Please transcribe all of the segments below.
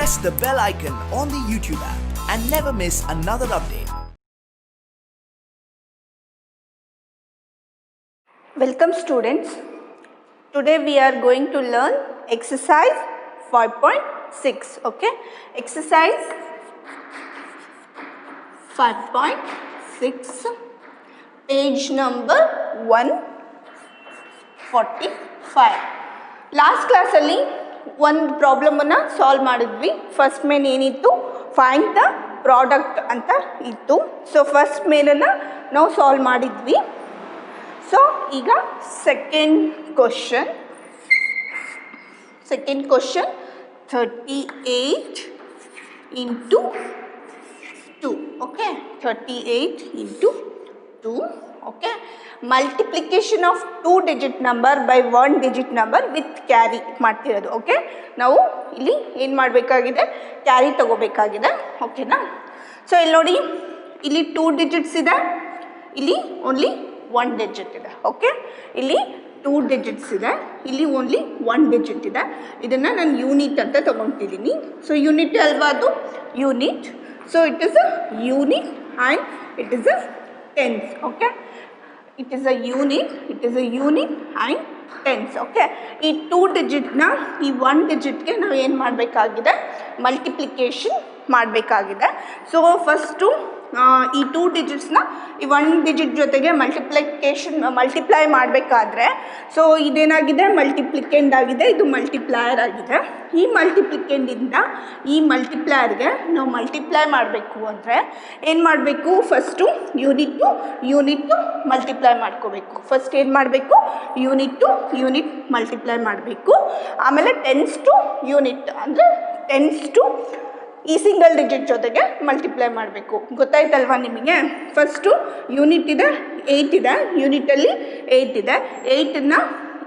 press the bell icon on the YouTube app and never miss another update. Welcome students. Today we are going to learn exercise 5.6. Okay, exercise 5.6, page number 145. Last class ಅಲ್ಲಿ ಒಂದು problem ಅನ್ನು solve ಮಾಡಿದ್ವಿ. First main ಏನಿತ್ತು, find the product ಅಂತ ಇತ್ತು. So first ಮೇನನ್ನು ನಾವು solve ಮಾಡಿದ್ವಿ. So ಈಗ second question 38 into 2. Okay, 38 into 2. Okay, multiplication of 2-digit number by 1-digit number with carry ಮಾಡ್ತಿರೋದು. ಓಕೆ, ನಾವು ಇಲ್ಲಿ ಏನು ಮಾಡಬೇಕಾಗಿದೆ, ಕ್ಯಾರಿ ತಗೋಬೇಕಾಗಿದೆ. ಓಕೆನಾ? ಸೊ ಇಲ್ಲಿ ನೋಡಿ, ಇಲ್ಲಿ 2 digits ಇದೆ, ಇಲ್ಲಿ ಓನ್ಲಿ 1 digit ಇದೆ. ಓಕೆ, ಇಲ್ಲಿ 2 digits ಇದೆ, ಇಲ್ಲಿ ಓನ್ಲಿ 1 digit ಇದೆ. ಇದನ್ನು ನಾನು ಯೂನಿಟ್ ಅಂತ ತಗೊತಿದ್ದೀನಿ. ಸೊ ಯೂನಿಟ್ ಅಲ್ವಾ ಅದು, unit. So it is a unit and it is a tense. Okay, it is a unit and tens. Okay, ಈ 2 digitನ ಈ 1 digitಗೆ ನಾವು ಏನು ಮಾಡಬೇಕಾಗಿದೆ, ಮಲ್ಟಿಪ್ಲಿಕೇಶನ್ ಮಾಡಬೇಕಾಗಿದೆ. ಸೊ ಫಸ್ಟು ಈ 2 digitsನ ಈ 1 digit ಜೊತೆಗೆ ಮಲ್ಟಿಪ್ಲೈ ಮಾಡಬೇಕಾದ್ರೆ, ಸೊ ಇದೇನಾಗಿದೆ, ಮಲ್ಟಿಪ್ಲಿಕೆಂಡ್ ಆಗಿದೆ, ಇದು ಮಲ್ಟಿಪ್ಲಯರ್ ಆಗಿದೆ. ಈ ಮಲ್ಟಿಪ್ಲಿಕೆಂಡಿಂದ ಈ ಮಲ್ಟಿಪ್ಲಯರ್ಗೆ ನಾವು ಮಲ್ಟಿಪ್ಲೈ ಮಾಡಬೇಕು ಅಂದರೆ ಏನು ಮಾಡಬೇಕು, ಫಸ್ಟು ಯೂನಿಟ್ಟು ಮಲ್ಟಿಪ್ಲೈ ಮಾಡ್ಕೋಬೇಕು. ಫಸ್ಟ್ ಏನು ಮಾಡಬೇಕು, ಯೂನಿಟ್ ಮಲ್ಟಿಪ್ಲೈ ಮಾಡಬೇಕು. ಆಮೇಲೆ ಟೆನ್ಸ್ ಟು ಯೂನಿಟ್ ಅಂದರೆ ಟೆನ್ಸ್ ಟು ಈ ಸಿಂಗಲ್ ಡಿಜಿಟ್ ಜೊತೆಗೆ ಮಲ್ಟಿಪ್ಲೈ ಮಾಡಬೇಕು. ಗೊತ್ತಾಯ್ತಲ್ವಾ ನಿಮಗೆ? ಫಸ್ಟು ಯೂನಿಟ್ ಇದೆ, 8 ಇದೆ, ಯೂನಿಟಲ್ಲಿ 8 ಇದೆ. 8ನ್ನು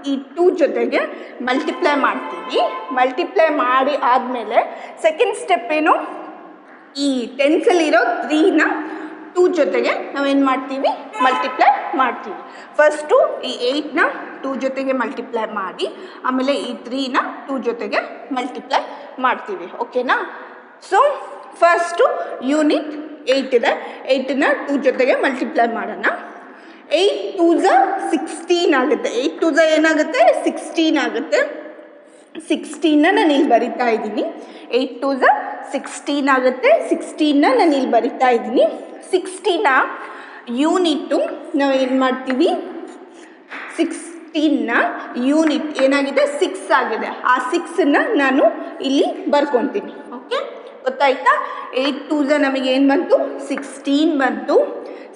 ಈ 2 ಜೊತೆಗೆ ಮಲ್ಟಿಪ್ಲೈ ಮಾಡ್ತೀವಿ. ಮಲ್ಟಿಪ್ಲೈ ಮಾಡಿ ಆದಮೇಲೆ ಸೆಕೆಂಡ್ ಸ್ಟೆಪ್ ಏನು, ಈ ಟೆನ್ಸಲ್ಲಿರೋ 3ನ 2 ಜೊತೆಗೆ ನಾವೇನು ಮಾಡ್ತೀವಿ, ಮಲ್ಟಿಪ್ಲೈ ಮಾಡ್ತೀವಿ. ಫಸ್ಟು ಈ 8ನ 2 ಜೊತೆಗೆ ಮಲ್ಟಿಪ್ಲೈ ಮಾಡಿ, ಆಮೇಲೆ ಈ 3ನ 2 ಜೊತೆಗೆ ಮಲ್ಟಿಪ್ಲೈ ಮಾಡ್ತೀವಿ. ಓಕೆನಾ? ಸೊ ಫಸ್ಟು ಯೂನಿಟ್ 8 ಇದೆ, 8ನ 2 ಜೊತೆಗೆ ಮಲ್ಟಿಪ್ಲೈ ಮಾಡೋಣ. 8 2s 16 ಆಗುತ್ತೆ. 8 2s ಏನಾಗುತ್ತೆ, 16 ಆಗುತ್ತೆ. 16ನ ನಾನು ಇಲ್ಲಿ ಬರಿತಾ ಇದ್ದೀನಿ. 8 2s 16 ಆಗುತ್ತೆ. 16ನ ನಾನು ಇಲ್ಲಿ ಬರಿತಾ ಇದ್ದೀನಿ. 16ನ ಯೂನಿಟ್ಟು ನಾವು ಏನು ಮಾಡ್ತೀವಿ, 16ನ ಯೂನಿಟ್ ಏನಾಗಿದೆ, 6 ಆಗಿದೆ. ಆ 6ನ್ನು ನಾನು ಇಲ್ಲಿ ಬರ್ಕೊತೀನಿ. ಓಕೆ, ಗೊತ್ತಾಯ್ತಾ? 8 2s ನಮಗೆ ಏನು ಬಂತು, 16 ಬಂತು.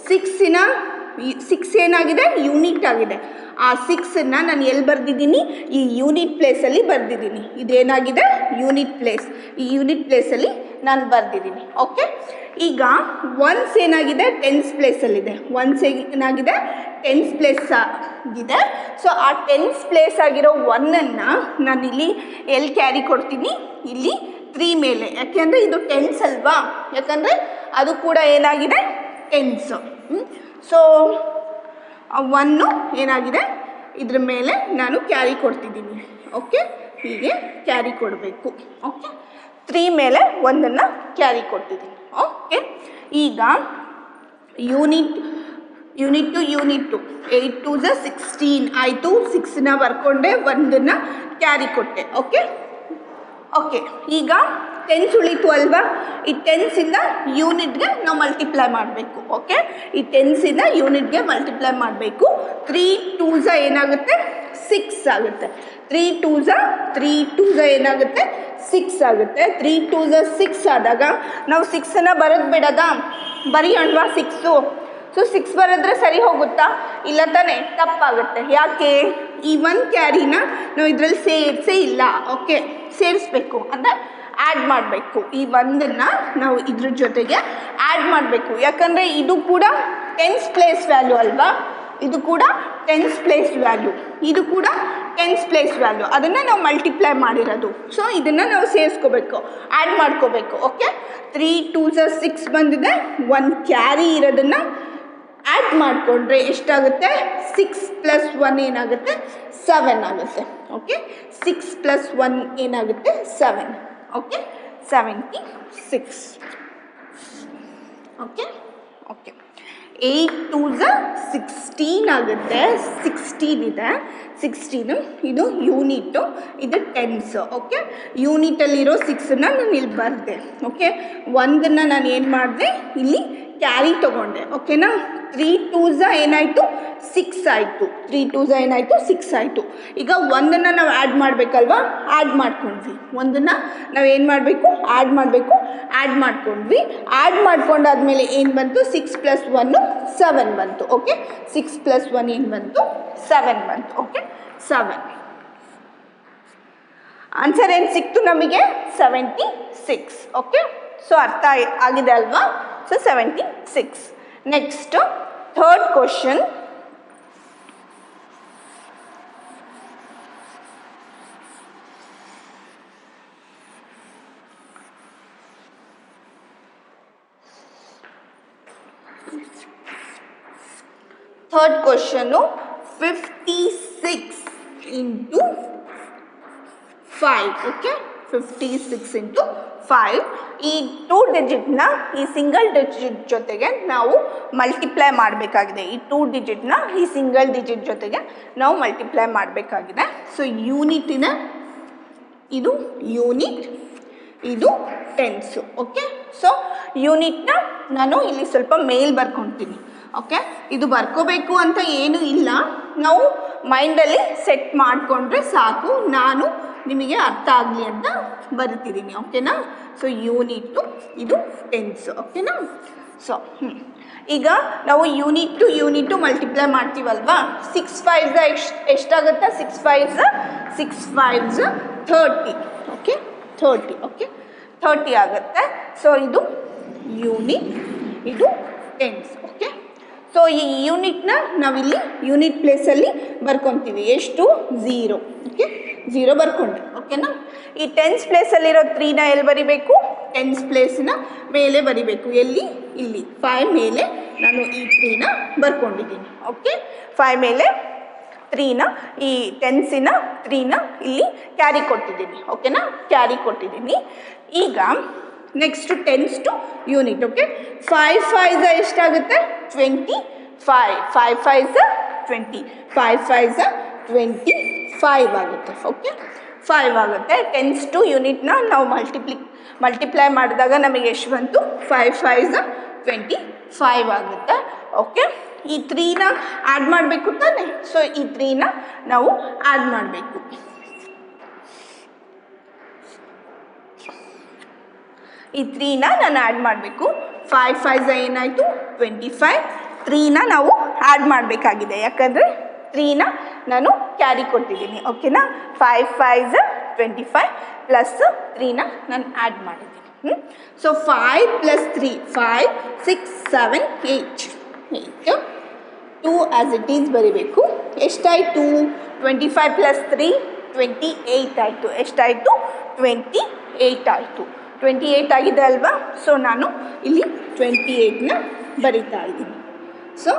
6 ಏನಾಗಿದೆ, ಯೂನಿಟ್ ಆಗಿದೆ. ಆ 6ನ್ನು ನಾನು ಎಲ್ಲಿ ಬರೆದಿದ್ದೀನಿ, ಈ ಯೂನಿಟ್ ಪ್ಲೇಸಲ್ಲಿ ಬರೆದಿದ್ದೀನಿ. ಇದೇನಾಗಿದೆ, ಯೂನಿಟ್ ಪ್ಲೇಸ್. ಈ ಯೂನಿಟ್ ಪ್ಲೇಸಲ್ಲಿ ನಾನು ಬರೆದಿದ್ದೀನಿ. ಓಕೆ, ಈಗ ಒನ್ಸ್ ಏನಾಗಿದೆ, ಟೆನ್ಸ್ ಪ್ಲೇಸಲ್ಲಿದೆ. ಒನ್ಸ್ ಏನಾಗಿದೆ, ಟೆನ್ಸ್ ಪ್ಲೇಸ್ ಆಗಿದೆ. ಸೊ ಆ ಟೆನ್ಸ್ ಪ್ಲೇಸ್ ಆಗಿರೋ 1ಅನ್ನು ನಾನು ಇಲ್ಲಿ ಎಲ್ಲಿ ಕ್ಯಾರಿ ಕೊಡ್ತೀನಿ, ಇಲ್ಲಿ 3 ಮೇಲೆ. ಯಾಕೆಂದರೆ ಇದು ಟೆನ್ಸ್ ಅಲ್ವಾ, ಯಾಕಂದರೆ ಅದು ಕೂಡ ಏನಾಗಿದೆ, ಟೆನ್ಸು. ಸೊ 1 ಏನಾಗಿದೆ, ಇದ್ರ ಮೇಲೆ ನಾನು ಕ್ಯಾರಿ ಕೊಡ್ತಿದ್ದೀನಿ. ಓಕೆ, ಹೀಗೆ ಕ್ಯಾರಿ ಕೊಡಬೇಕು. ಓಕೆ, 3 ಮೇಲೆ 1ಅನ್ನು ಕ್ಯಾರಿ ಕೊಡ್ತಿದ್ದೀನಿ. ಓಕೆ, ಈಗ ಯೂನಿಟ್ಟು 8 2s 16 ಆಯಿತು. 6ನ ಬರ್ಕೊಂಡೆ, 1ನ್ನು ಕ್ಯಾರಿ ಕೊಟ್ಟೆ. ಓಕೆ, ಈಗ ಟೆನ್ಸ್ ಉಳಿತು ಅಲ್ವಾ, ಈ ಟೆನ್ಸಿಂದ ಯೂನಿಟ್ಗೆ ನಾವು ಮಲ್ಟಿಪ್ಲೈ ಮಾಡಬೇಕು. ಓಕೆ, ಈ ಟೆನ್ಸಿಂದ ಯೂನಿಟ್ಗೆ ಮಲ್ಟಿಪ್ಲೈ ಮಾಡಬೇಕು. 3 2s ಏನಾಗುತ್ತೆ, 6 ಆಗುತ್ತೆ. 3 2s ಏನಾಗುತ್ತೆ, 6 ಆಗುತ್ತೆ. 3 2s 6 ಆದಾಗ ನಾವು 6ನ್ನು ಬರೋದು ಬಿಡೋದಾ, ಬರೆಯೋಣವಾ 6. ಸೊ 6 ಬರೆದ್ರೆ ಸರಿ ಹೋಗುತ್ತಾ, ಇಲ್ಲ ತಾನೇ, ತಪ್ಪಾಗುತ್ತೆ. ಯಾಕೆ, ಈ 1 ಕ್ಯಾರಿನ ನಾವು ಇದರಲ್ಲಿ ಸೇರಿಸೇ ಇಲ್ಲ. ಓಕೆ, ಸೇರಿಸ್ಬೇಕು ಅಂದರೆ ಆ್ಯಡ್ ಮಾಡಬೇಕು. ಈ 1ನ್ನು ನಾವು ಇದ್ರ ಜೊತೆಗೆ ಆ್ಯಡ್ ಮಾಡಬೇಕು. ಯಾಕಂದರೆ ಇದು ಕೂಡ ಟೆನ್ಸ್ ಪ್ಲೇಸ್ ವ್ಯಾಲ್ಯೂ ಅಲ್ವಾ, ಇದು ಕೂಡ ಟೆನ್ಸ್ ಪ್ಲೇಸ್ ವ್ಯಾಲ್ಯೂ, ಇದು ಕೂಡ ಟೆನ್ಸ್ ಪ್ಲೇಸ್ ವ್ಯಾಲ್ಯೂ. ಅದನ್ನು ನಾವು ಮಲ್ಟಿಪ್ಲೈ ಮಾಡಿರೋದು. ಸೊ ಇದನ್ನು ನಾವು ಸೇರಿಸ್ಕೋಬೇಕು, ಆ್ಯಡ್ ಮಾಡ್ಕೋಬೇಕು. ಓಕೆ, 3 2s 6 ಬಂದಿದೆ. 1 ಕ್ಯಾರಿ ಇರೋದನ್ನು ಆ್ಯಡ್ ಮಾಡಿಕೊಂಡ್ರೆ ಎಷ್ಟಾಗುತ್ತೆ, 6 + 1 ಏನಾಗುತ್ತೆ, 7 ಆಗುತ್ತೆ. ಓಕೆ, 6 + 1 ಏನಾಗುತ್ತೆ, 7. ಓಕೆ, 76. ಓಕೆ ಓಕೆ 8 2s 16 ಆಗುತ್ತೆ. 16 ಇದೆ, 16 ಇದು ಯೂನಿಟು, ಇದು ಟೆನ್ಸ್. ಓಕೆ, ಯೂನಿಟಲ್ಲಿರೋ 6ನ್ನ ನಾನು ಇಲ್ಲಿ ಬರೆದೆ. ಓಕೆ, ಒಂದನ್ನು ನಾನು ಏನು ಮಾಡಿದೆ, ಇಲ್ಲಿ ಕ್ಯಾರಿ ತೊಗೊಂಡೆ. ಓಕೆನಾ, 3 2s ಏನಾಯಿತು 6 ಆಯಿತು. 3 2s ಏನಾಯಿತು 6 ಆಯಿತು. ಈಗ ಒಂದನ್ನು ನಾವು ಆ್ಯಡ್ ಮಾಡಬೇಕಲ್ವಾ, ಆ್ಯಡ್ ಮಾಡ್ಕೊಂಡ್ವಿ. ಒಂದನ್ನು ನಾವು ಏನು ಮಾಡಬೇಕು, ಆ್ಯಡ್ ಮಾಡಬೇಕು. ಆ್ಯಡ್ ಮಾಡ್ಕೊಂಡ್ವಿ. ಆ್ಯಡ್ ಮಾಡ್ಕೊಂಡಾದ್ಮೇಲೆ ಏನು ಬಂತು, 6 + 1 7 ಬಂತು. ಓಕೆ, 6 + 1 ಏನು ಬಂತು 7 ಬಂತು. ಓಕೆ, 7. ಆನ್ಸರ್ ಏನು ಸಿಕ್ತು ನಮಗೆ, 76. ಓಕೆ, ಸೊ ಅರ್ಥ ಆಗಿದೆ ಅಲ್ವಾ. So 76. Next third question. Third question 56 into 5. Okay, 56 into 5. ಈ 2 ಡಿಜಿಟ್ನ ಈ ಸಿಂಗಲ್ ಡಿಜಿಟ್ ಜೊತೆಗೆ ನಾವು ಮಲ್ಟಿಪ್ಲೈ ಮಾಡಬೇಕಾಗಿದೆ. ಈ 2 ಡಿಜಿಟ್ನ ಈ ಸಿಂಗಲ್ ಡಿಜಿಟ್ ಜೊತೆಗೆ ನಾವು ಮಲ್ಟಿಪ್ಲೈ ಮಾಡಬೇಕಾಗಿದೆ. ಸೊ ಯೂನಿಟ್ ಇದೆ, ಇದು ಯೂನಿಟ್, ಇದು ಟೆನ್ಸು. ಓಕೆ, ಸೊ ಯೂನಿಟ್ನ ನಾನು ಇಲ್ಲಿ ಸ್ವಲ್ಪ ಮೇಲ್ ಬರ್ಕೊತೀನಿ. ಓಕೆ, ಇದು ಬರ್ಕೋಬೇಕು ಅಂತ ಏನೂ ಇಲ್ಲ, ನಾವು ಮೈಂಡಲ್ಲಿ ಸೆಟ್ ಮಾಡಿಕೊಂಡ್ರೆ ಸಾಕು. ನಾನು ನಿಮಗೆ ಅರ್ಥ ಆಗಲಿ ಅಂತ ಬರಿತಿದ್ದೀನಿ. ಓಕೆನಾ, ಸೊ ಯೂನಿಟ್ಟು, ಇದು ಟೆನ್ಸು. ಓಕೆನಾ, ಸೊ ಈಗ ನಾವು ಯೂನಿಟ್ಟು ಮಲ್ಟಿಪ್ಲೈ ಮಾಡ್ತೀವಲ್ವಾ. 6 5s ಎಷ್ಟಾಗುತ್ತೆ, 6 5s 30. ಓಕೆ, 30. ಓಕೆ, 30 ಆಗುತ್ತೆ. ಸೊ ಇದು ಯೂನಿಟ್, ಇದು ಟೆನ್ಸ್. ಓಕೆ, ಸೊ ಈ ಯೂನಿಟ್ನ ನಾವಿಲ್ಲಿ ಯೂನಿಟ್ ಪ್ಲೇಸಲ್ಲಿ ಬರ್ಕೊತೀವಿ. ಎಷ್ಟು, 0. ಓಕೆ, 0 ಬರ್ಕೊಂಡೆ. ಓಕೆನಾ, ಈ ಟೆನ್ಸ್ ಪ್ಲೇಸಲ್ಲಿರೋ 3ನ ಎಲ್ಲಿ ಬರಿಬೇಕು, ಟೆನ್ಸ್ ಪ್ಲೇಸಿನ ಮೇಲೆ ಬರಿಬೇಕು. ಎಲ್ಲಿ, ಇಲ್ಲಿ 5 ಮೇಲೆ ನಾನು ಈ 3ನ ಬರ್ಕೊಂಡಿದ್ದೀನಿ. ಓಕೆ, 5 ಮೇಲೆ 3ನ, ಈ ಟೆನ್ಸಿನ 3ನ ಇಲ್ಲಿ ಕ್ಯಾರಿ ಕೊಟ್ಟಿದ್ದೀನಿ. ಓಕೆನಾ, ಕ್ಯಾರಿ ಕೊಟ್ಟಿದ್ದೀನಿ. ಈಗ next tens to unit. Okay, 5 5s ಎಷ್ಟಾಗುತ್ತೆ, 25. 5 5s 20, 5 5s 25 ಆಗುತ್ತೆ. ಓಕೆ, 5 ಆಗುತ್ತೆ. ಟೆನ್ಸ್ ಟು ಯೂನಿಟ್ನ ನಾವು ಮಲ್ಟಿಪ್ಲೈ ಮಾಡಿದಾಗ ನಮಗೆ ಎಷ್ಟು ಬಂತು, 5 5s 25 ಆಗುತ್ತೆ. ಓಕೆ, ಈ 3ನ ಆ್ಯಡ್ ಮಾಡಬೇಕು ತಾನೆ. ಸೊ ಈ 3ನ ನಾವು ಆ್ಯಡ್ ಮಾಡಬೇಕು. ಈ 3ನ ನಾನು ಆ್ಯಡ್ ಮಾಡಬೇಕು. 5 5s ಏನಾಯಿತು 25. 3ನ ನಾವು ಆ್ಯಡ್ ಮಾಡಬೇಕಾಗಿದೆ, ಯಾಕಂದರೆ 3ನ ನಾನು ಕ್ಯಾರಿ ಕೊಟ್ಟಿದ್ದೀನಿ. ಓಕೆನಾ, 5 5s 25 ಪ್ಲಸ್ 3ನ ನಾನು ಆ್ಯಡ್ ಮಾಡಿದ್ದೀನಿ. ಸೊ 5 + 3 5 6 7 8 8 2 ಆ್ಯಸ್ ಇಟ್ ಈಸ್ ಬರಿಬೇಕು. ಎಷ್ಟಾಯಿತು, 25 + 3 28 ಆಯಿತು. ಎಷ್ಟಾಯಿತು, 28 ಆಯಿತು. 28 ಆಗಿದೆ ಅಲ್ವಾ. ಸೊ ನಾನು ಇಲ್ಲಿ 28ನ ಬರಿತಾ ಇದ್ದೀನಿ. ಸೊ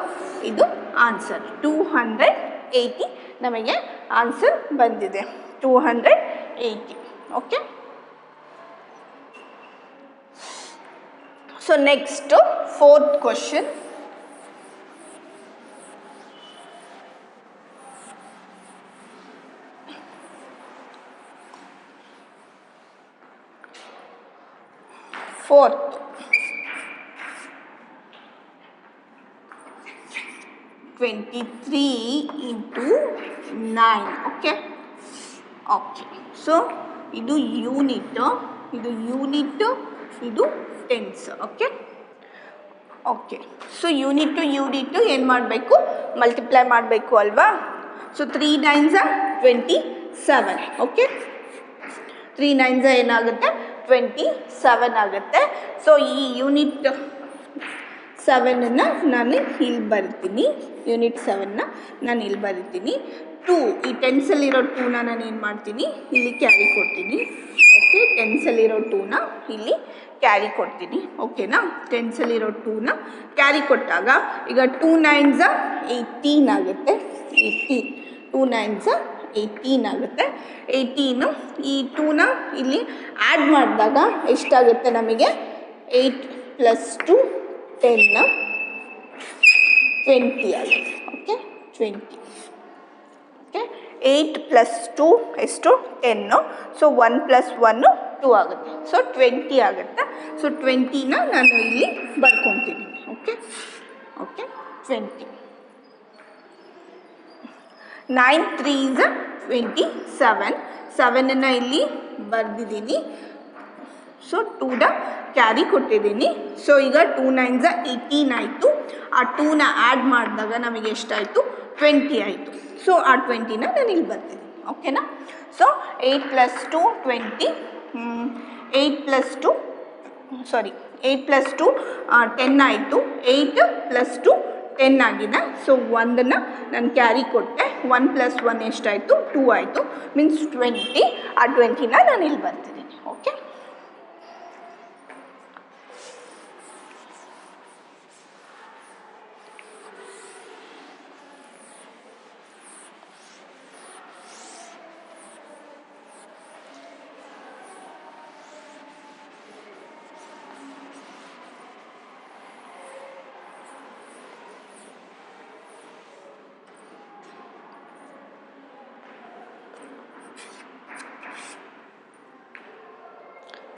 ಇದು ಆನ್ಸರ್ 280 ನಮಗೆ ಆನ್ಸರ್ ಬಂದಿದೆ, 280. Okay, so next fourth question. Fourth, 23 into 9. Okay okay, so ಇದು ಯೂನಿಟ್ಟು, ಇದು ಯೂನಿಟ್ಟು, ಇದು tense. Okay okay, so unit ಏನು ಮಾಡಬೇಕು, ಮಲ್ಟಿಪ್ಲೈ ಮಾಡಬೇಕು ಅಲ್ವಾ. So 3 9s 27. ಓಕೆ, 3 9s ಏನಾಗುತ್ತೆ 27 ಆಗುತ್ತೆ. ಸೊ ಈ ಯೂನಿಟ್ 7ನ್ನು ನಾನು ಇಲ್ಲಿ ಬರಿತೀನಿ. ಯೂನಿಟ್ 7ನ ನಾನು ಇಲ್ಲಿ ಬರಿತೀನಿ. 2 ಈ ಟೆನ್ಸಲ್ಲಿರೋ 2ನ ನಾನು ಏನು ಮಾಡ್ತೀನಿ, ಇಲ್ಲಿ ಕ್ಯಾರಿ ಕೊಡ್ತೀನಿ. ಓಕೆ, ಟೆನ್ಸಲ್ಲಿರೋ 2ನ ಇಲ್ಲಿ ಕ್ಯಾರಿ ಕೊಡ್ತೀನಿ. ಓಕೆನಾ, ಟೆನ್ಸಲ್ಲಿರೋ 2ನ ಕ್ಯಾರಿ ಕೊಟ್ಟಾಗ ಈಗ 2 9s 18 ಆಗುತ್ತೆ. 18, 2 9s 18 ಆಗುತ್ತೆ. 18 ಈ 2ನ ಇಲ್ಲಿ ಆ್ಯಡ್ ಮಾಡಿದಾಗ ಎಷ್ಟಾಗುತ್ತೆ ನಮಗೆ 8 + 2 10 20 ಆಗುತ್ತೆ. ಓಕೆ 20. ಓಕೆ 8 + 2 ಎಷ್ಟು 10. ಸೊ 1 + 1 2 ಆಗುತ್ತೆ. ಸೊ 20 ಆಗುತ್ತೆ. ಸೊ 20ನ ನಾನು ಇಲ್ಲಿ ಬರ್ಕೊತೀನಿ. Okay okay 20. 9 3s 27. 7ನ್ನು ಇಲ್ಲಿ ಬರೆದಿದ್ದೀನಿ. ಸೊ 2ನ ಕ್ಯಾರಿ ಕೊಟ್ಟಿದ್ದೀನಿ. ಸೊ ಈಗ 2 9s 18 ಆಯಿತು. ಆ 2ನ ಆ್ಯಡ್ ಮಾಡಿದಾಗ ನಮಗೆ ಎಷ್ಟಾಯಿತು 20 ಆಯಿತು. ಸೊ ಆ 20ನ ನಾನು ಇಲ್ಲಿ ಬರ್ತೀನಿ. ಓಕೆನಾ. ಸೊ 8 + 2 20. 8 + 2 10 ಆಯಿತು. 8 + 2 10 ಆಗಿದೆ. ಸೊ 1ನ್ನು ನಾನು ಕ್ಯಾರಿ ಕೊಟ್ಟೆ. 1 + 1 ಎಷ್ಟಾಯಿತು 2 ಆಯಿತು. ಮೀನ್ಸ್ 20. ಆ 20ನ ನಾನು ಇಲ್ಲಿ ಬರ್ತಿದ್ದೀನಿ. Okay.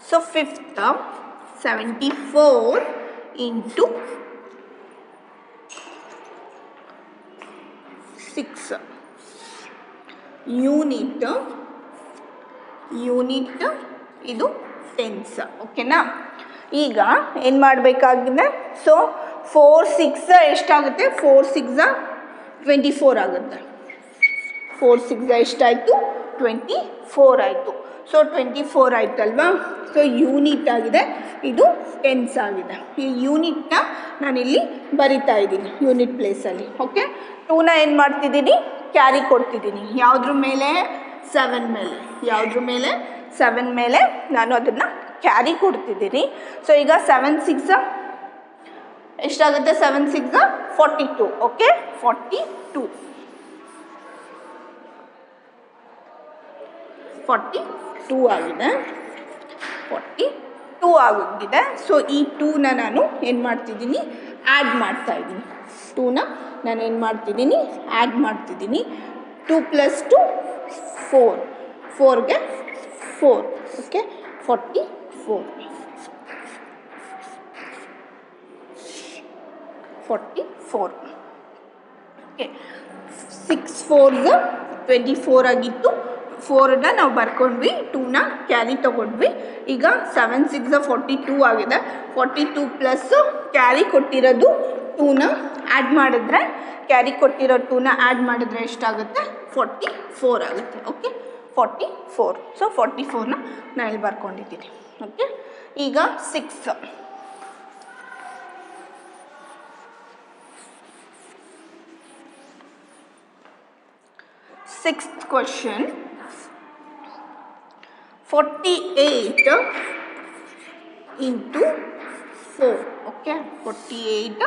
So 5th term 74 into 6 unit ಇದು ಟೆನ್ಸ್. ಓಕೆನಾ. ಈಗ ಏನು ಮಾಡಬೇಕಾಗಿದೆ. ಸೊ 4 6 ಎಷ್ಟಾಗುತ್ತೆ 4 6 24 ಆಗುತ್ತೆ. 4 6 ಎಷ್ಟಾಯಿತು 24 ಆಯಿತು. ಸೊ 24 ಆಯ್ತಲ್ವಾ. ಸೊ ಯೂನಿಟ್ ಆಗಿದೆ, ಇದು ಟೆನ್ಸ್ ಆಗಿದೆ. ಈ ಯೂನಿಟ್ನ ನಾನಿಲ್ಲಿ ಬರಿತಾ ಇದ್ದೀನಿ ಯೂನಿಟ್ ಪ್ಲೇಸಲ್ಲಿ. ಓಕೆ. 2ನ ಏನು ಮಾಡ್ತಿದ್ದೀನಿ ಕ್ಯಾರಿ ಕೊಡ್ತಿದ್ದೀನಿ. ಯಾವುದ್ರ ಮೇಲೆ 7 ಮೇಲೆ. ಯಾವುದ್ರ ಮೇಲೆ 7 ಮೇಲೆ ನಾನು ಅದನ್ನು ಕ್ಯಾರಿ ಕೊಡ್ತಿದ್ದೀನಿ. ಸೊ ಈಗ 7 6 ಎಷ್ಟಾಗುತ್ತೆ 7 6 42. ಓಕೆ 42 ಆಗಿದೆ. 42 ಆಗೋಗಿದೆ. ಸೊ ಈ 2ನ ನಾನು ಏನು ಮಾಡ್ತಿದ್ದೀನಿ ಆ್ಯಡ್ ಮಾಡ್ತಾಯಿದ್ದೀನಿ. 2ನ ನಾನು ಏನು ಮಾಡ್ತಿದ್ದೀನಿ ಆ್ಯಡ್ ಮಾಡ್ತಿದ್ದೀನಿ. 2 + 2 4. 4ಗೆ 4. ಓಕೆ 44. 44. ಓಕೆ 6 4s 24 ಆಗಿತ್ತು. 4ನ ನಾವು ಬರ್ಕೊಂಡ್ವಿ. 2ನ ಕ್ಯಾರಿ ತೊಗೊಂಡ್ವಿ. ಈಗ 7 6 42 ಆಗಿದೆ. 42 ಪ್ಲಸ್ ಕ್ಯಾರಿ ಕೊಟ್ಟಿರೋದು 2ನ ಆ್ಯಡ್ ಮಾಡಿದ್ರೆ, ಕ್ಯಾರಿ ಕೊಟ್ಟಿರೋ 2ನ ಆ್ಯಡ್ ಮಾಡಿದ್ರೆ ಎಷ್ಟಾಗುತ್ತೆ 44 ಆಗುತ್ತೆ. ಓಕೆ 44. ಸೊ 44ನ ನಾನು ಇಲ್ಲಿ ಬರ್ಕೊಂಡಿದ್ದೀನಿ. ಓಕೆ. ಈಗ 6 6th question 48 into 4. Okay, 48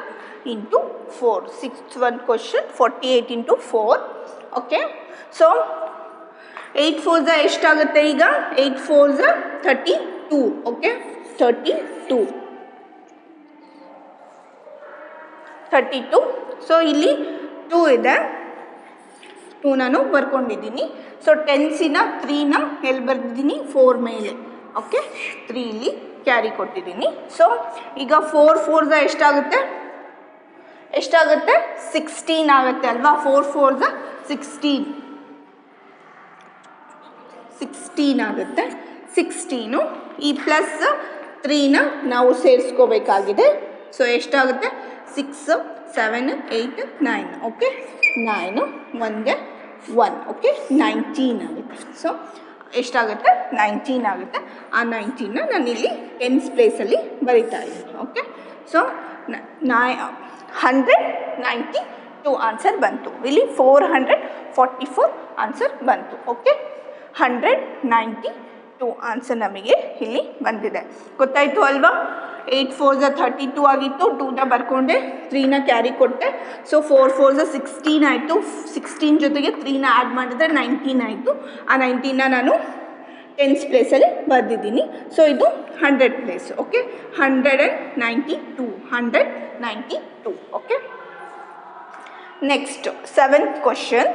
into 4. 6th one question 48 into 4. Okay, so 8 4s ಎಷ್ಟಾಗುತ್ತೆ ಈಗ 8 4s 32. ಓಕೆ 32. ಸೊ ಇಲ್ಲಿ 2 ಇದೆ. 2 ನಾನು ಬರ್ಕೊಂಡಿದ್ದೀನಿ. ಸೊ ಟೆನ್ಸಿನ 3ನ ಎಲ್ಲಿ ಬರ್ದಿದ್ದೀನಿ 4 ಮೇಲೆ. ಓಕೆ 3 ಇಲ್ಲಿ ಕ್ಯಾರಿ ಕೊಟ್ಟಿದ್ದೀನಿ. ಸೊ ಈಗ 4 4s ಎಷ್ಟಾಗುತ್ತೆ 16 ಆಗುತ್ತೆ ಅಲ್ವಾ. 4 4s 16 ಆಗುತ್ತೆ. 16 ಈ ಪ್ಲಸ್ 3ನ ನಾವು ಸೇರಿಸ್ಕೋಬೇಕಾಗಿದೆ. ಸೊ ಎಷ್ಟಾಗುತ್ತೆ 6 7 8 9. ಓಕೆ 9 1ಗೆ 1. ಓಕೆ 19 ಆಗುತ್ತೆ. ಸೊ ಎಷ್ಟಾಗುತ್ತೆ 19 ಆಗುತ್ತೆ. ಆ 19ನ ನಾನು ಇಲ್ಲಿ ಟೆನ್ಸ್ ಪ್ಲೇಸಲ್ಲಿ ಬರಿತಾ ಇದ್ದೀನಿ. ಓಕೆ ಸೊ 192 ಆನ್ಸರ್ ಬಂತು. ಇಲ್ಲಿ 444 ಆನ್ಸರ್ ಬಂತು. ಓಕೆ 192 2 ಆನ್ಸರ್ ನಮಗೆ ಇಲ್ಲಿ ಬಂದಿದೆ. ಗೊತ್ತಾಯಿತು ಅಲ್ವಾ? 8 4 32 ಆಗಿತ್ತು, 2ನ ಬರ್ಕೊಂಡೆ, 3ನ ಕ್ಯಾರಿ ಕೊಟ್ಟೆ. ಸೊ 4 4 16 ಆಯಿತು. 16 ಜೊತೆಗೆ 3ನ ಆ್ಯಡ್ ಮಾಡಿದ್ರೆ 19 ಆಯಿತು. ಆ 19ನ ನಾನು ಟೆನ್ಸ್ ಪ್ಲೇಸಲ್ಲಿ ಬರೆದಿದ್ದೀನಿ. ಸೊ ಇದು 100 place. Okay, 192. Okay, next 7th question.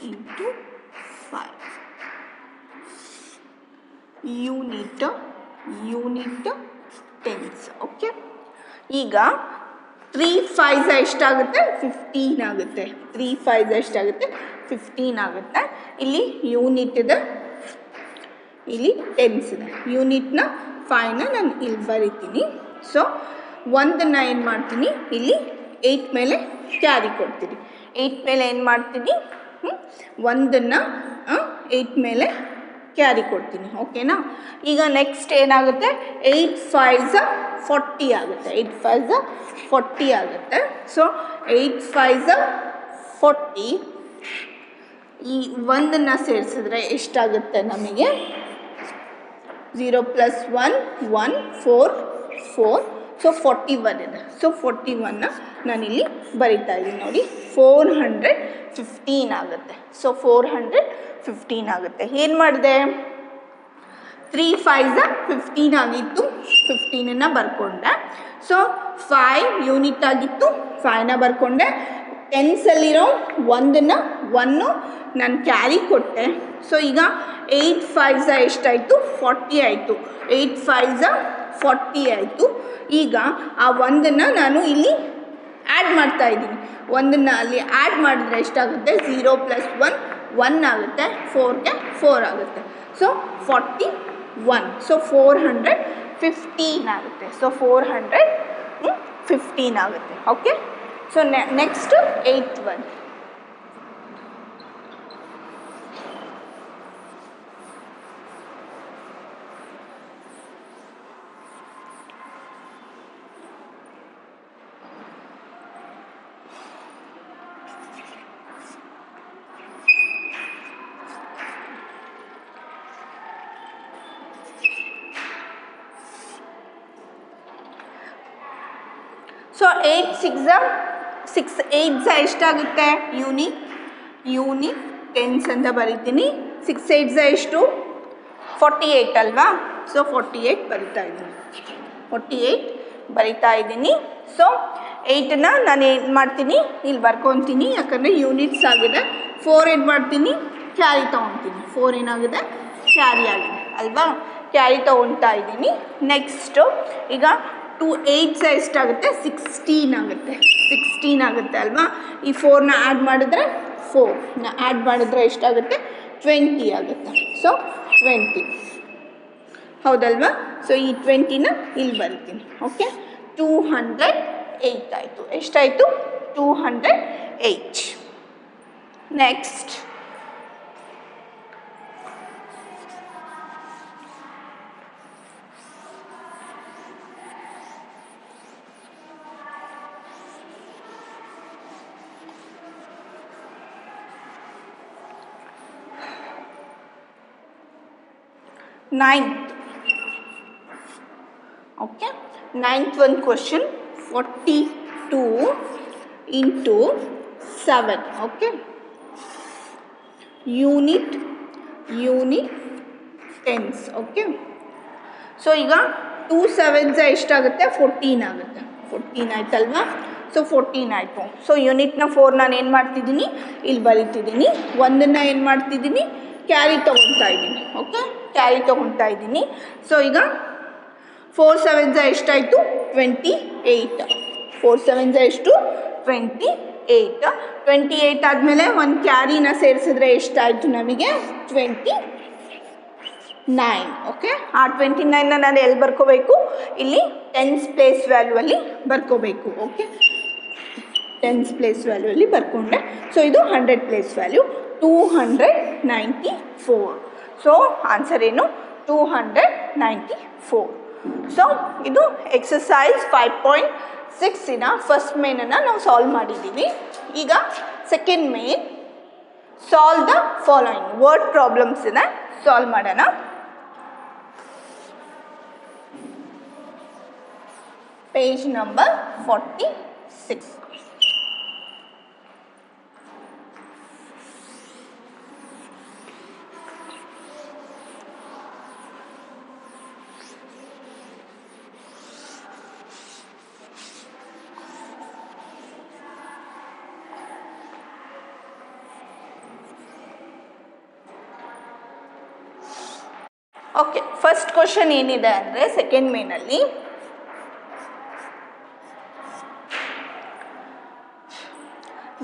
into 5 unit tense. Okay, ಈಗ 3 5 ಎಷ್ಟಾಗುತ್ತೆ? 15 ಆಗುತ್ತೆ. 3 5 ಎಷ್ಟಾಗುತ್ತೆ? 15 ಆಗುತ್ತೆ. ಇಲ್ಲಿ ಯೂನಿಟ್ ಇದೆ, ಇಲ್ಲಿ ಟೆನ್ಸ್ ಇದೆ. ಯೂನಿಟ್ನ 5ನ ನಾನು ಇಲ್ಲಿ ಬರಿತೀನಿ. ಸೊ 1ನ ಏನು ಮಾಡ್ತೀನಿ, ಇಲ್ಲಿ 8 ಮೇಲೆ ಕ್ಯಾರಿ ಕೊಡ್ತೀನಿ. 8 ಮೇಲೆ ಏನು ಮಾಡ್ತೀನಿ, 1ನ 8 ಮೇಲೆ ಕ್ಯಾರಿ ಕೊಡ್ತೀನಿ. ಓಕೆನಾ? ಈಗ ನೆಕ್ಸ್ಟ್ ಏನಾಗುತ್ತೆ, 8 5 40 ಆಗುತ್ತೆ. 8 5 40 ಆಗುತ್ತೆ. ಸೊ 8 5 40, ಈ 1ನ ಸೇರಿಸಿದ್ರೆ ಎಷ್ಟಾಗುತ್ತೆ ನಮಗೆ? 0 + 1 1 4 4. ಸೊ 41 ಇದೆ. ಸೊ 41ನ ನಾನಿಲ್ಲಿ ಬರಿತಾ ಇದ್ದೀನಿ ನೋಡಿ. 415 ಆಗುತ್ತೆ. ಸೊ 415 ಆಗುತ್ತೆ. ಏನು ಮಾಡಿದೆ? 3 5 15 ಆಗಿತ್ತು, 15ನ ಬರ್ಕೊಂಡೆ. ಸೊ 5 ಯೂನಿಟ್ ಆಗಿತ್ತು, 5ನ ಬರ್ಕೊಂಡೆ. ಟೆನ್ಸಲ್ಲಿರೋ 1ನ 1 ನಾನು ಕ್ಯಾರಿ ಕೊಟ್ಟೆ. ಸೊ ಈಗ 8 5 ಎಷ್ಟಾಯಿತು? 40 ಆಯಿತು. 8 5 40 ಆಯಿತು. ಈಗ ಆ 1ನ ನಾನು ಇಲ್ಲಿ ಆ್ಯಡ್ ಮಾಡ್ತಾ ಇದ್ದೀನಿ. 1ನ ಅಲ್ಲಿ ಆ್ಯಡ್ ಮಾಡಿದ್ರೆ ಎಷ್ಟಾಗುತ್ತೆ? 0 + 1 1 ಆಗುತ್ತೆ. 4ಗೆ 4 ಆಗುತ್ತೆ. ಸೊ 41. ಸೊ 415 ಆಗುತ್ತೆ. ಸೊ 415 ಆಗುತ್ತೆ. Okay, so next 8th one. So 8 6 8 ಎಷ್ಟಾಗುತ್ತೆ? ಯೂನಿಟ್ ಟೆನ್ಸ್ ಅಂತ ಬರಿತೀನಿ. 6 8 ಎಷ್ಟು? 48 ಅಲ್ವಾ? ಸೊ 48 ಬರಿತಾ ಇದ್ದೀನಿ. 48 ಬರಿತಾ ಇದ್ದೀನಿ. ಸೊ 8ನ ನಾನು ಏನು ಮಾಡ್ತೀನಿ, ಇಲ್ಲಿ ಬರ್ಕೊತೀನಿ. ಯಾಕಂದರೆ ಯೂನಿಟ್ಸ್ ಆಗಿದೆ. 4 ಏನು ಮಾಡ್ತೀನಿ, ಕ್ಯಾರಿ ತೊಗೊತೀನಿ. 4 ಏನಾಗಿದೆ? ಕ್ಯಾರಿ ಆಗಿದೆ ಅಲ್ವಾ? ಕ್ಯಾರಿ ತೊಗೊಳ್ತಾ ಇದ್ದೀನಿ. ನೆಕ್ಸ್ಟು ಈಗ 2 8 ಎಷ್ಟಾಗುತ್ತೆ? 16 ಆಗುತ್ತೆ. 16 ಆಗುತ್ತೆ ಅಲ್ವಾ? ಈ 4ನ ಆ್ಯಡ್ ಮಾಡಿದ್ರೆ 4ನ ಆ್ಯಡ್ ಮಾಡಿದ್ರೆ ಎಷ್ಟಾಗುತ್ತೆ? 20 ಆಗುತ್ತೆ. ಸೊ 20 ಹೌದಲ್ವಾ? ಸೊ ಈ 20ನ ಇಲ್ಲಿ ಬರಿತೀನಿ. ಓಕೆ, 208 ಆಯಿತು. ಎಷ್ಟಾಯಿತು? 208. Next 9th. Okay, 9th one question. 42 into 7. Okay, unit tens. Okay, so ಈಗ 2 7s ಎಷ್ಟಾಗುತ್ತೆ? 14 ಆಗುತ್ತೆ. 14 ಆಯ್ತಲ್ವಾ? ಸೊ 14 ಆಯಿತು. ಸೊ ಯೂನಿಟ್ನ 4 ನಾನು ಏನು ಮಾಡ್ತಿದ್ದೀನಿ, ಇಲ್ಲಿ ಬರೀತಿದ್ದೀನಿ. 1ನ ಏನು ಮಾಡ್ತಿದ್ದೀನಿ, ಕ್ಯಾರಿ ತೊಗೊಳ್ತಾ ಇದ್ದೀನಿ. ಓಕೆ, ಕ್ಯಾರಿ ತೊಗೊಳ್ತಾ ಇದ್ದೀನಿ. ಸೊ ಈಗ 4 7 ಎಷ್ಟಾಯಿತು 28. 4 7 ಎಷ್ಟು 28. 28 ಆದಮೇಲೆ ಒಂದು ಕ್ಯಾರಿನ ಸೇರಿಸಿದ್ರೆ ಎಷ್ಟಾಯಿತು ನಮಗೆ 29. ಓಕೆ, ಆ 29ನ ನಾನು ಎಲ್ಲಿ ಬರ್ಕೋಬೇಕು, ಇಲ್ಲಿ ಟೆನ್ಸ್ ಪ್ಲೇಸ್ ವ್ಯಾಲ್ಯೂ ಅಲ್ಲಿ ಬರ್ಕೋಬೇಕು. ಓಕೆ, ಟೆನ್ಸ್ ಪ್ಲೇಸ್ ವ್ಯಾಲ್ಯೂ ಅಲ್ಲಿ ಬರ್ಕೊಂಡೆ. ಸೊ ಇದು 100 ಪ್ಲೇಸ್ ವ್ಯಾಲ್ಯೂ 294. ಸೊ ಆನ್ಸರ್ ಏನು 294. ಸೊ ಇದು ಎಕ್ಸಸೈಸ್ 5.6 ಫಸ್ಟ್ ಮೇನನ್ನು ನಾವು ಸಾಲ್ವ್ ಮಾಡಿದ್ದೀವಿ. ಈಗ second main, solve the following word problems ಇದೆ, ಸಾಲ್ವ್ ಮಾಡೋಣ. Page number 46. Okay, first question ಏನಿದೆ ಅಂದರೆ ಸೆಕೆಂಡ್ ಮೇನಲ್ಲಿ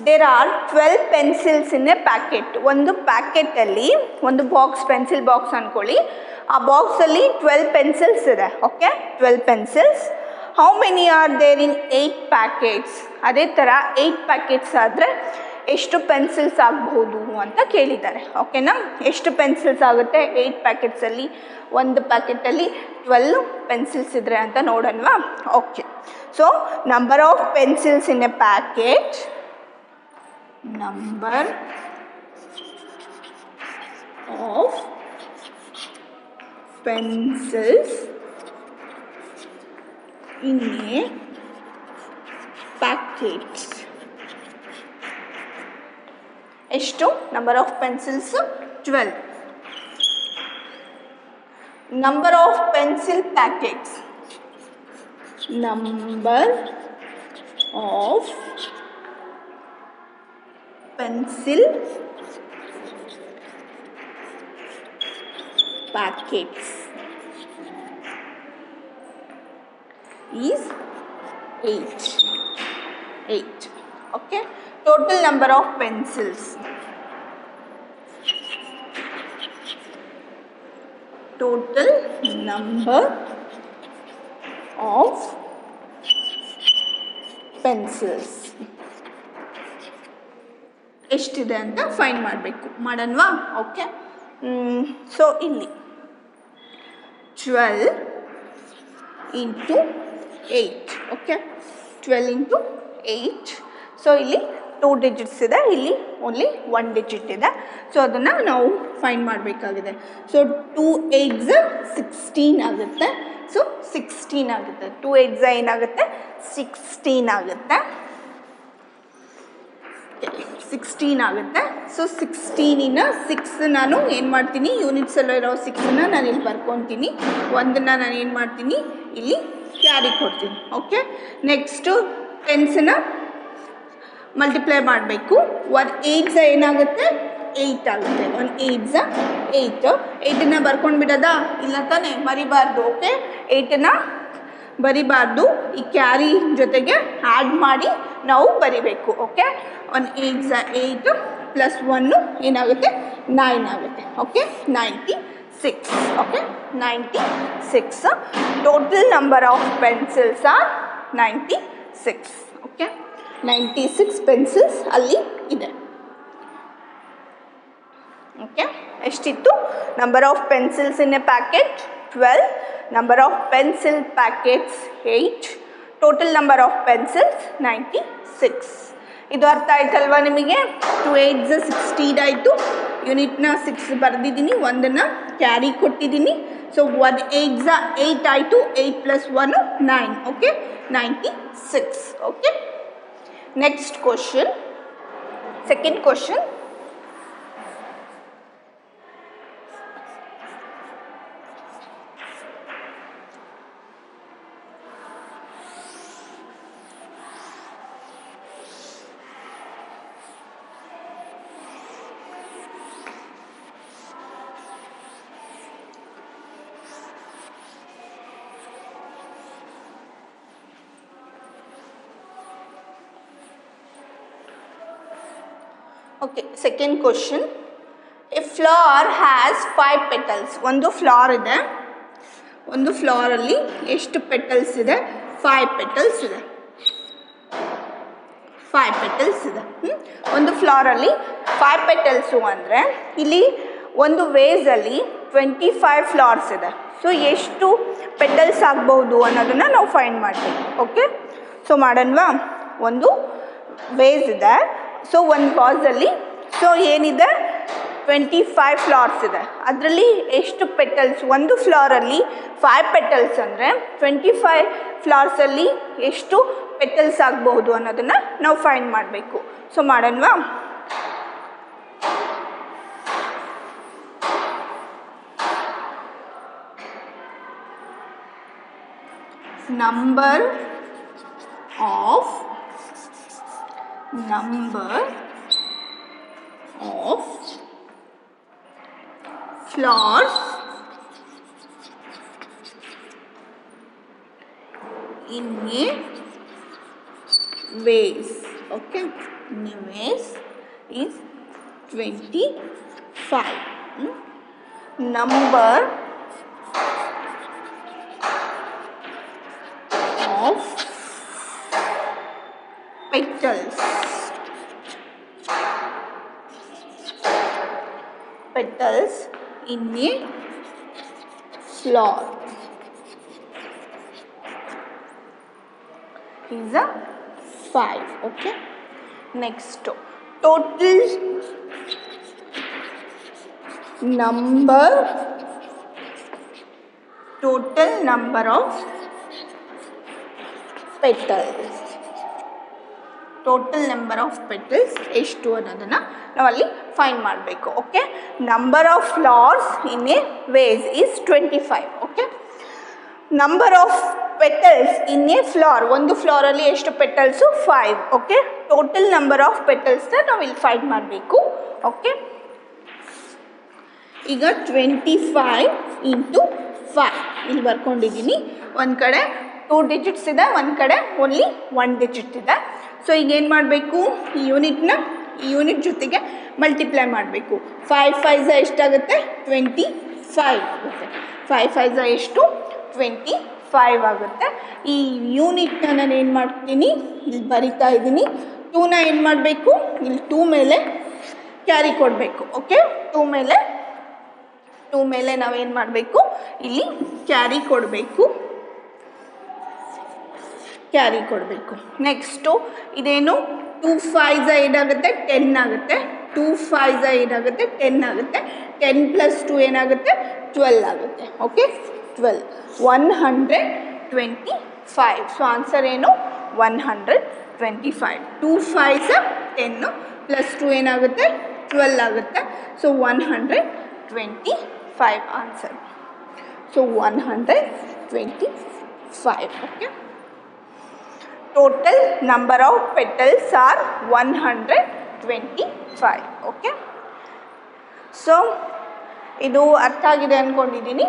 there are 12 pencils in a packet. ಒಂದು ಪ್ಯಾಕೆಟಲ್ಲಿ ಒಂದು ಬಾಕ್ಸ್, ಪೆನ್ಸಿಲ್ ಬಾಕ್ಸ್ ಅಂದ್ಕೊಳ್ಳಿ. ಆ ಬಾಕ್ಸಲ್ಲಿ 12 ಪೆನ್ಸಿಲ್ಸ್ ಇದೆ. Okay, 12 pencils. How many are there in 8 packets? ಅದೇ ಥರ 8 ಪ್ಯಾಕೆಟ್ಸ್ ಆದರೆ ಎಷ್ಟು ಪೆನ್ಸಿಲ್ಸ್ ಆಗಬಹುದು ಅಂತ ಕೇಳಿದ್ದಾರೆ. ಓಕೆನಾ, ಎಷ್ಟು ಪೆನ್ಸಿಲ್ಸ್ ಆಗುತ್ತೆ 8 ಪ್ಯಾಕೆಟ್ಸಲ್ಲಿ? ಒಂದು ಪ್ಯಾಕೆಟಲ್ಲಿ 12 ಪೆನ್ಸಿಲ್ಸ್ ಇದ್ರೆ ಅಂತ ನೋಡೋಣವಾ? Okay, so number of pencils in a packet, number of pencils in a packet. ಎಷ್ಟು number of pencils? 12. Number of pencil packets, number of pencil packets is 8. Okay, total number of pencils, total number of pencils ಎಷ್ಟಿದೆ ಅಂತ find ಮಾಡಬೇಕು. ಮಾಡೋಣವಾ? Okay, so ಇಲ್ಲಿ 12 into 8. Okay, 12 into 8. So ಇಲ್ಲಿ 2 digits ಇದೆ, ಇಲ್ಲಿ only 1 digit ಇದೆ. So ಅದನ್ನು ನಾವು ಫೈಂಡ್ ಮಾಡಬೇಕಾಗಿದೆ. ಸೊ 2 8s 16 ಆಗುತ್ತೆ. ಸೊ 16 ಆಗುತ್ತೆ. 2 8s ಏನಾಗುತ್ತೆ 16 ಆಗುತ್ತೆ. 16 ಆಗುತ್ತೆ. ಸೊ 16 6 ನಾನು ಏನು ಮಾಡ್ತೀನಿ, ಯೂನಿಟ್ಸಲ್ಲೋ ಇರೋ 6ನ ನಾನು ಇಲ್ಲಿ ಬರ್ಕೊತೀನಿ. ಒಂದನ್ನು ನಾನು ಏನು ಮಾಡ್ತೀನಿ, ಇಲ್ಲಿ ಕ್ಯಾರಿ ಕೊಡ್ತೀನಿ. ಓಕೆ, ನೆಕ್ಸ್ಟು 10sನ ಮಲ್ಟಿಪ್ಲೈ ಮಾಡಬೇಕು. 1 8s ಏನಾಗುತ್ತೆ 8 ಆಗುತ್ತೆ. 1 8s 8. 8ನ ಬರ್ಕೊಂಡು ಬಿಡೋದಾ? ಇಲ್ಲ ತಾನೇ, ಮರಿಬಾರ್ದು. ಓಕೆ, 8ನ ಬರಿಬಾರ್ದು, ಈ ಕ್ಯಾರಿ ಜೊತೆಗೆ ಆ್ಯಡ್ ಮಾಡಿ ನಾವು ಬರಿಬೇಕು. ಓಕೆ, 1 8s 8 ಪ್ಲಸ್ 1 ಏನಾಗುತ್ತೆ 9 ಆಗುತ್ತೆ. Okay, 96. Okay, 96. Total number of pencils are 96. Okay, 96 pencils ಅಲ್ಲಿ ಇದೆ. ಓಕೆ, ಎಷ್ಟಿತ್ತು? Number of pencils in a packet 12, number of pencil packets 8, total number of pencils 96. ಇದು ಅರ್ಥ ಆಯ್ತಲ್ವಾ ನಿಮಗೆ? 2 8s 16 ಆಯಿತು. ಯೂನಿಟ್ನ 6 ಬರೆದಿದ್ದೀನಿ, ಒಂದನ್ನು ಕ್ಯಾರಿ ಕೊಟ್ಟಿದ್ದೀನಿ. ಸೊ 1 8s 8 ಆಯಿತು. 8 plus 1 9. Okay, 96. Okay, next question, second question. Okay, second question. A flower has 5 petals. ಒಂದು ಫ್ಲವರ್ ಇದೆ, ಒಂದು ಫ್ಲವರಲ್ಲಿ ಎಷ್ಟು ಪೆಟಲ್ಸ್ ಇದೆ? 5 ಪೆಟಲ್ಸ್ ಇದೆ. 5 ಪೆಟಲ್ಸ್ ಇದೆ. ಒಂದು ಫ್ಲವರಲ್ಲಿ 5 ಪೆಟಲ್ಸು ಅಂದರೆ ಇಲ್ಲಿ ಒಂದು ವೇಸಲ್ಲಿ 25 ಫ್ಲವರ್ಸ್ ಇದೆ. ಸೊ ಎಷ್ಟು ಪೆಟಲ್ಸ್ ಆಗ್ಬೋದು ಅನ್ನೋದನ್ನು ನಾವು ಫೈಂಡ್ ಮಾಡ್ತೀವಿ. ಓಕೆ, ಸೊ ಮಾಡೋಣವಾ? ಒಂದು ವೇಸ್ ಇದೆ, ಸೊ ಒಂದು ವಾಸಲ್ಲಿ ಸೊ ಏನಿದೆ 25 ಫ್ಲವರ್ಸ್ ಇದೆ. ಅದರಲ್ಲಿ ಎಷ್ಟು ಪೆಟಲ್ಸ್? ಒಂದು ಫ್ಲವರಲ್ಲಿ 5 ಪೆಟಲ್ಸ್ ಅಂದರೆ 25 ಫ್ಲವರ್ಸಲ್ಲಿ ಎಷ್ಟು ಪೆಟಲ್ಸ್ ಆಗಬಹುದು ಅನ್ನೋದನ್ನು ನಾವು ಫೈಂಡ್ ಮಾಡಬೇಕು. So ಮಾಡೋಣವಾ? number of flowers in a vase. Okay, in a vase is 25. Number of petals in a flower is a 5. Okay, next total number of petals. Total number of petals ಎಷ್ಟು ಅನ್ನೋದನ್ನು ನಾವಲ್ಲಿ find ಮಾಡಬೇಕು. Okay, number of flowers in a vase is 25. Okay, number of petals in a flower, ಒಂದು ಫ್ಲವರಲ್ಲಿ ಎಷ್ಟು petals? 5. Okay, total number of ಪೆಟಲ್ಸ್ನ ನಾವು ಇಲ್ಲಿ ಫೈಂಡ್ ಮಾಡಬೇಕು. ಓಕೆ, ಈಗ 25 ಇಂಟು 5 ಇಲ್ಲಿ ಬರ್ಕೊಂಡಿದ್ದೀನಿ. ಒಂದು ಕಡೆ 2 ಡಿಜಿಟ್ಸ್ ಇದೆ, ಒಂದು ಕಡೆ ಓನ್ಲಿ 1 ಡಿಜಿಟ್ ಇದೆ. ಸೊ ಈಗ ಏನು ಮಾಡಬೇಕು? ಈ ಯೂನಿಟ್ನ ಈ ಯೂನಿಟ್ ಜೊತೆಗೆ ಮಲ್ಟಿಪ್ಲೈ ಮಾಡಬೇಕು. 5 5 ಎಷ್ಟಾಗುತ್ತೆ? 25 ಆಗುತ್ತೆ. 5 5 ಎಷ್ಟು? 25 ಆಗುತ್ತೆ. ಈ ಯೂನಿಟ್ನ ನಾನು ಏನು ಮಾಡ್ತೀನಿ? ಇಲ್ಲಿ ಬರಿತಾ ಇದ್ದೀನಿ. 2ನ ಏನು ಮಾಡಬೇಕು? ಇಲ್ಲಿ 2 ಮೇಲೆ ಕ್ಯಾರಿ ಕೊಡಬೇಕು. ಓಕೆ, 2 ಮೇಲೆ ನಾವೇನು ಮಾಡಬೇಕು? ಇಲ್ಲಿ ಕ್ಯಾರಿ ಕೊಡಬೇಕು. ನೆಕ್ಸ್ಟು ಇದೇನು? 2 5 ಏನಾಗುತ್ತೆ? 10 ಆಗುತ್ತೆ. 2 5 ಏನಾಗುತ್ತೆ? 10 ಆಗುತ್ತೆ. 10 + 2 ಏನಾಗುತ್ತೆ? 12 ಆಗುತ್ತೆ. ಓಕೆ, 12 125. ಸೊ ಆನ್ಸರ್ ಏನು? 125. 2 5 10 + 2 ಏನಾಗುತ್ತೆ? 12 ಆಗುತ್ತೆ. So 125 answer. So 125. Okay, total number of petals are 125. Okay, so ಇದು ಅರ್ಥ ಆಗಿದೆ ಅಂದ್ಕೊಂಡಿದ್ದೀನಿ.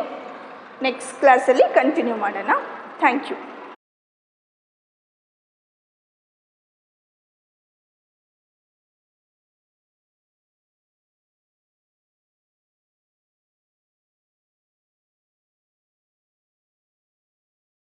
ನೆಕ್ಸ್ಟ್ ಕ್ಲಾಸಲ್ಲಿ ಕಂಟಿನ್ಯೂ ಮಾಡೋಣ. Thank you.